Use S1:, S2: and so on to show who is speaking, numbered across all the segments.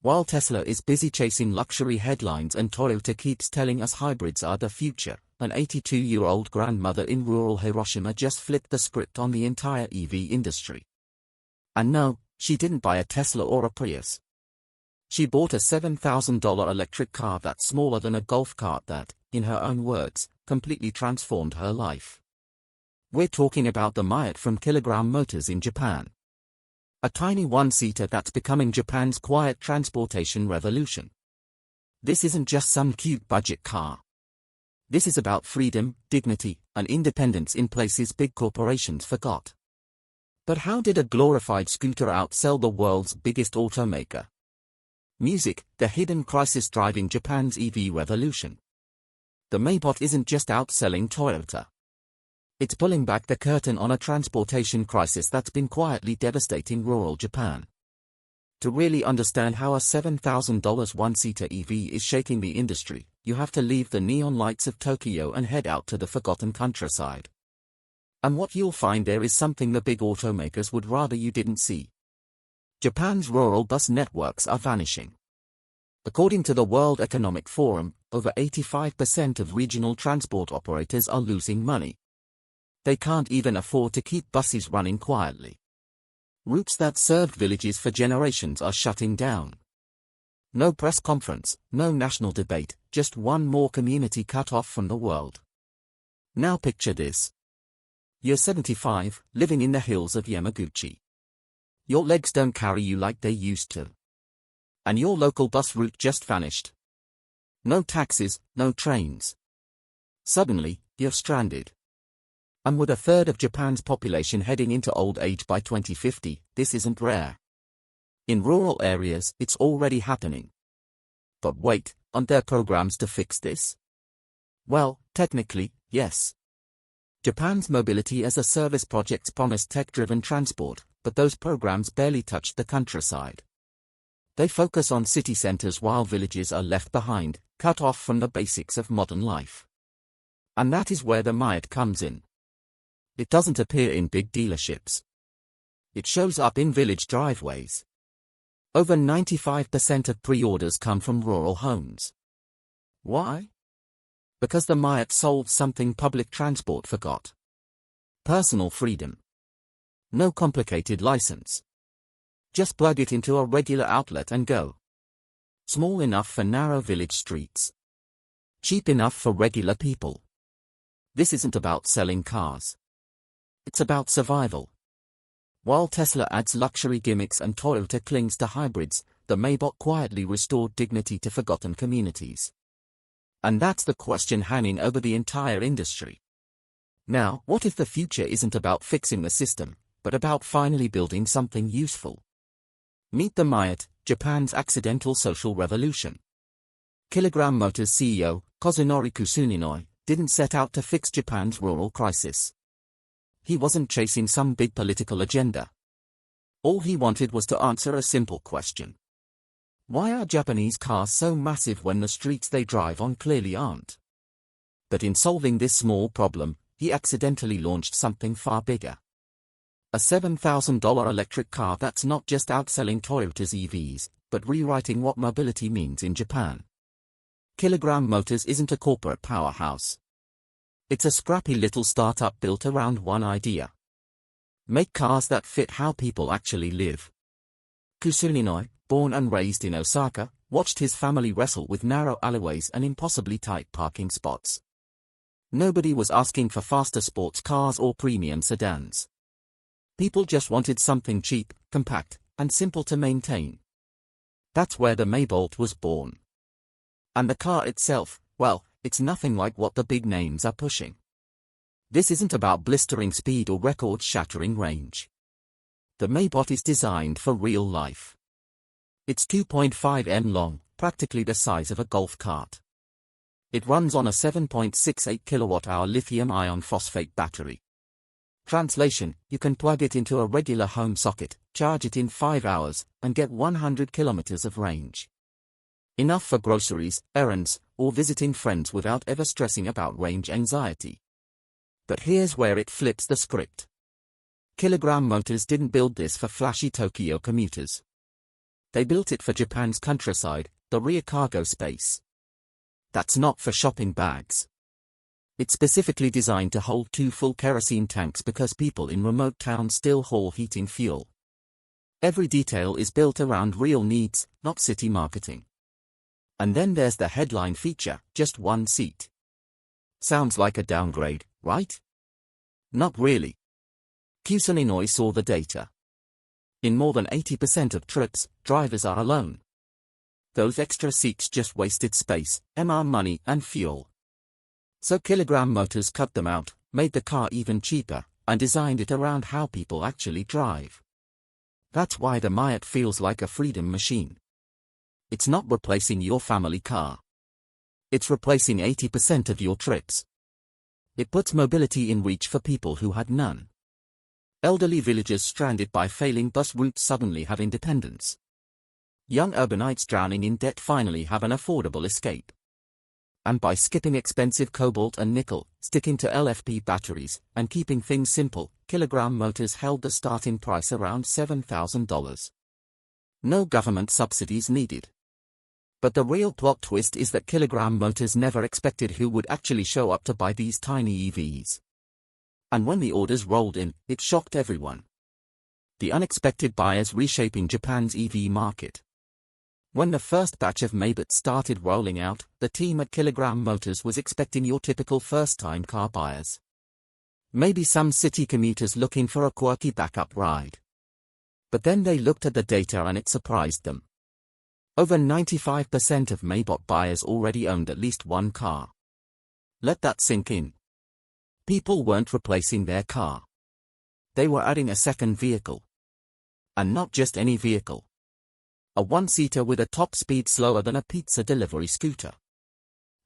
S1: While Tesla is busy chasing luxury headlines and Toyota keeps telling us hybrids are the future, an 82-year-old grandmother in rural Hiroshima just flipped the script on the entire EV industry. And no, she didn't buy a Tesla or a Prius. She bought a $7,000 electric car that's smaller than a golf cart that, in her own words, completely transformed her life. We're talking about the Miata from Kilogram Motors in Japan. A tiny one-seater that's becoming Japan's quiet transportation revolution. This isn't just some cute budget car. This is about freedom, dignity, and independence in places big corporations forgot. But how did a glorified scooter outsell the world's biggest automaker? Music, the hidden crisis driving Japan's EV revolution. The Maybot isn't just outselling Toyota. It's pulling back the curtain on a transportation crisis that's been quietly devastating rural Japan. To really understand how a $7,000 one-seater EV is shaking the industry, you have to leave the neon lights of Tokyo and head out to the forgotten countryside. And what you'll find there is something the big automakers would rather you didn't see. Japan's rural bus networks are vanishing. According to the World Economic Forum, over 85% of regional transport operators are losing money. They can't even afford to keep buses running quietly. Routes that served villages for generations are shutting down. No press conference, no national debate, just one more community cut off from the world. Now picture this. You're 75, living in the hills of Yamaguchi. Your legs don't carry you like they used to. And your local bus route just vanished. No taxis, no trains. Suddenly, you're stranded. And with a third of Japan's population heading into old age by 2050, this isn't rare. In rural areas, it's already happening. But wait, aren't there programs to fix this? Well, technically, yes. Japan's mobility as a service projects promise tech-driven transport, but those programs barely touch the countryside. They focus on city centers while villages are left behind, cut off from the basics of modern life. And that is where the Miata comes in. It doesn't appear in big dealerships. It shows up in village driveways. Over 95% of pre-orders come from rural homes. Why? Because the Miata solves something public transport forgot. Personal freedom. No complicated license. Just plug it into a regular outlet and go. Small enough for narrow village streets. Cheap enough for regular people. This isn't about selling cars. It's about survival. While Tesla adds luxury gimmicks and Toyota clings to hybrids, the Maybot quietly restored dignity to forgotten communities. And that's the question hanging over the entire industry. Now, what if the future isn't about fixing the system, but about finally building something useful? Meet the Miata, Japan's accidental social revolution. Kilogram Motors CEO, Kazunori Kusuninoi, didn't set out to fix Japan's rural crisis. He wasn't chasing some big political agenda. All he wanted was to answer a simple question. Why are Japanese cars so massive when the streets they drive on clearly aren't? But in solving this small problem, he accidentally launched something far bigger. A $7,000 electric car that's not just outselling Toyota's EVs, but rewriting what mobility means in Japan. Kilogram Motors isn't a corporate powerhouse. It's a scrappy little startup built around one idea. Make cars that fit how people actually live. Kusuninoi, born and raised in Osaka, watched his family wrestle with narrow alleyways and impossibly tight parking spots. Nobody was asking for faster sports cars or premium sedans. People just wanted something cheap, compact, and simple to maintain. That's where the Maybot was born. And the car itself, well, it's nothing like what the big names are pushing. This isn't about blistering speed or record-shattering range. The Maybot is designed for real life. It's 2.5 m long, practically the size of a golf cart. It runs on a 7.68 kWh lithium iron phosphate battery. Translation, you can plug it into a regular home socket, charge it in 5 hours, and get 100 kilometers of range. Enough for groceries, errands, or visiting friends without ever stressing about range anxiety. But here's where it flips the script. Kilogram Motors didn't build this for flashy Tokyo commuters. They built it for Japan's countryside, the rear cargo space. That's not for shopping bags. It's specifically designed to hold 2 full kerosene tanks because people in remote towns still haul heating fuel. Every detail is built around real needs, not city marketing. And then there's the headline feature, just 1 seat. Sounds like a downgrade, right? Not really. Kyushu Ninoy saw the data. In more than 80% of trips, drivers are alone. Those extra seats just wasted space, money and fuel. So Kilogram Motors cut them out, made the car even cheaper, and designed it around how people actually drive. That's why the Miat feels like a freedom machine. It's not replacing your family car. It's replacing 80% of your trips. It puts mobility in reach for people who had none. Elderly villagers stranded by failing bus routes suddenly have independence. Young urbanites drowning in debt finally have an affordable escape. And by skipping expensive cobalt and nickel, sticking to LFP batteries, and keeping things simple, Kilogram Motors held the starting price around $7,000. No government subsidies needed. But the real plot twist is that Kilogram Motors never expected who would actually show up to buy these tiny EVs. And when the orders rolled in, it shocked everyone. The unexpected buyers reshaping Japan's EV market. When the first batch of Maybach started rolling out, the team at Kilogram Motors was expecting your typical first-time car buyers. Maybe some city commuters looking for a quirky backup ride. But then they looked at the data and it surprised them. Over 95% of Maybach buyers already owned at least one car. Let that sink in. People weren't replacing their car. They were adding a second vehicle. And not just any vehicle. A one-seater with a top speed slower than a pizza delivery scooter.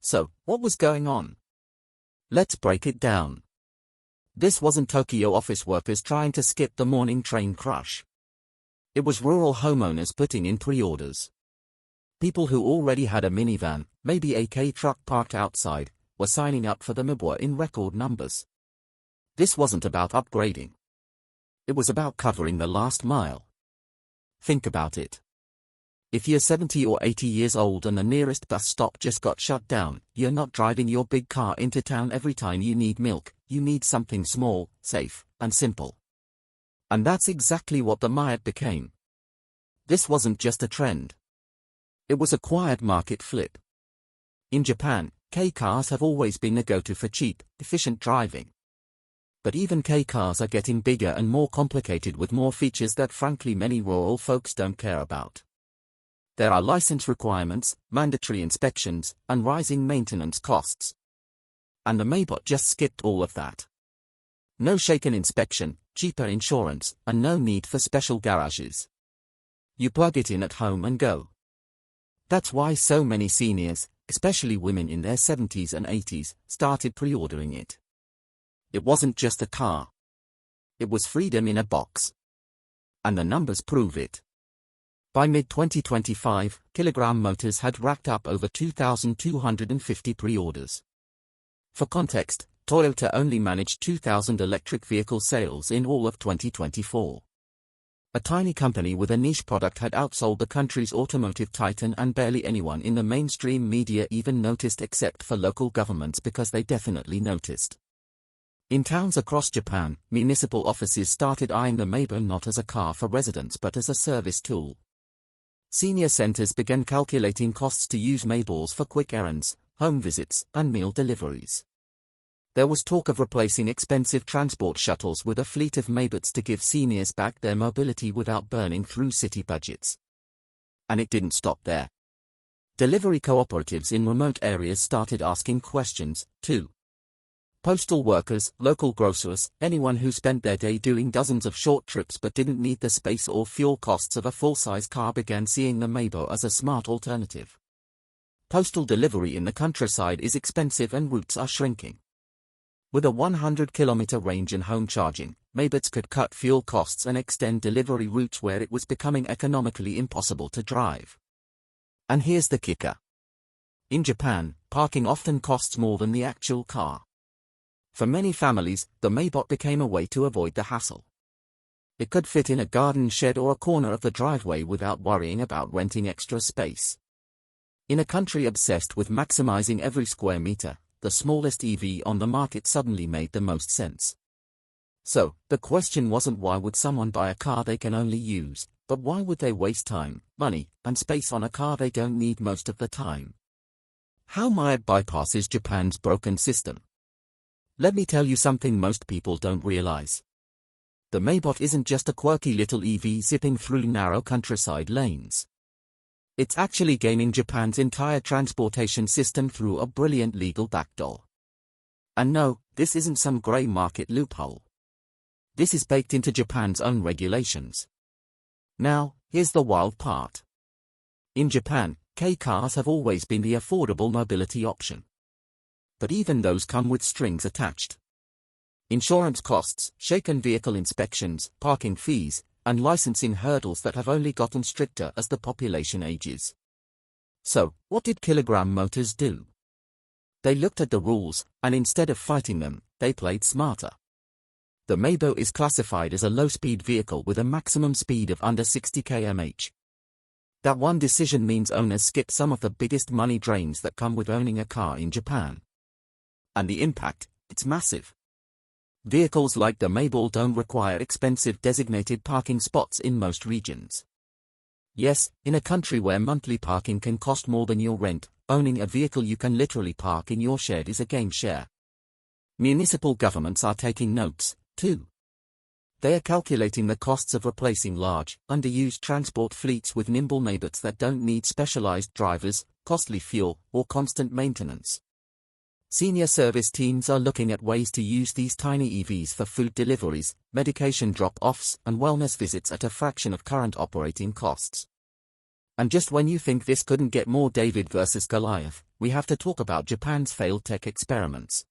S1: So, what was going on? Let's break it down. This wasn't Tokyo office workers trying to skip the morning train crush. It was rural homeowners putting in pre-orders. People who already had a minivan, maybe a K-truck parked outside, were signing up for the Maybach in record numbers. This wasn't about upgrading. It was about covering the last mile. Think about it. If you're 70 or 80 years old and the nearest bus stop just got shut down, you're not driving your big car into town every time you need milk, you need something small, safe, and simple. And that's exactly what the Miat became. This wasn't just a trend. It was a quiet market flip. In Japan, K-cars have always been the go-to for cheap, efficient driving. But even K-cars are getting bigger and more complicated with more features that frankly many rural folks don't care about. There are license requirements, mandatory inspections, and rising maintenance costs. And the Maybach just skipped all of that. No shaken inspection, cheaper insurance, and no need for special garages. You plug it in at home and go. That's why so many seniors, especially women in their 70s and 80s, started pre-ordering it. It wasn't just a car. It was freedom in a box. And the numbers prove it. By mid-2025, Kilogram Motors had racked up over 2,250 pre-orders. For context, Toyota only managed 2,000 electric vehicle sales in all of 2024. A tiny company with a niche product had outsold the country's automotive titan, and barely anyone in the mainstream media even noticed except for local governments, because they definitely noticed. In towns across Japan, municipal offices started eyeing the Maybach not as a car for residents but as a service tool. Senior centers began calculating costs to use Maybachs for quick errands, home visits, and meal deliveries. There was talk of replacing expensive transport shuttles with a fleet of Maybachs to give seniors back their mobility without burning through city budgets. And it didn't stop there. Delivery cooperatives in remote areas started asking questions, too. Postal workers, local grocers, anyone who spent their day doing dozens of short trips but didn't need the space or fuel costs of a full-size car began seeing the Maybach as a smart alternative. Postal delivery in the countryside is expensive and routes are shrinking. With a 100-kilometer range and home charging, Maybachs could cut fuel costs and extend delivery routes where it was becoming economically impossible to drive. And here's the kicker. In Japan, parking often costs more than the actual car. For many families, the Maybach became a way to avoid the hassle. It could fit in a garden shed or a corner of the driveway without worrying about renting extra space. In a country obsessed with maximizing every square meter, the smallest EV on the market suddenly made the most sense. So, the question wasn't why would someone buy a car they can only use, but why would they waste time, money, and space on a car they don't need most of the time? How might bypasses Japan's broken system? Let me tell you something most people don't realize. The Maybot isn't just a quirky little EV zipping through narrow countryside lanes. It's actually gaming Japan's entire transportation system through a brilliant legal backdoor. And no, this isn't some grey market loophole. This is baked into Japan's own regulations. Now, here's the wild part. In Japan, K-cars have always been the affordable mobility option. But even those come with strings attached. Insurance costs, shaken vehicle inspections, parking fees, and licensing hurdles that have only gotten stricter as the population ages. So, what did Kilogram Motors do? They looked at the rules, and instead of fighting them, they played smarter. The Maybot is classified as a low-speed vehicle with a maximum speed of under 60 km/h. That one decision means owners skip some of the biggest money drains that come with owning a car in Japan. And the impact, it's massive. Vehicles like the Maybot don't require expensive designated parking spots in most regions. Yes, in a country where monthly parking can cost more than your rent, owning a vehicle you can literally park in your shed is a game changer. Municipal governments are taking notes, too. They are calculating the costs of replacing large, underused transport fleets with nimble Maybots that don't need specialized drivers, costly fuel, or constant maintenance. Senior service teams are looking at ways to use these tiny EVs for food deliveries, medication drop-offs, and wellness visits at a fraction of current operating costs. And just when you think this couldn't get more David versus Goliath, we have to talk about Japan's failed tech experiments.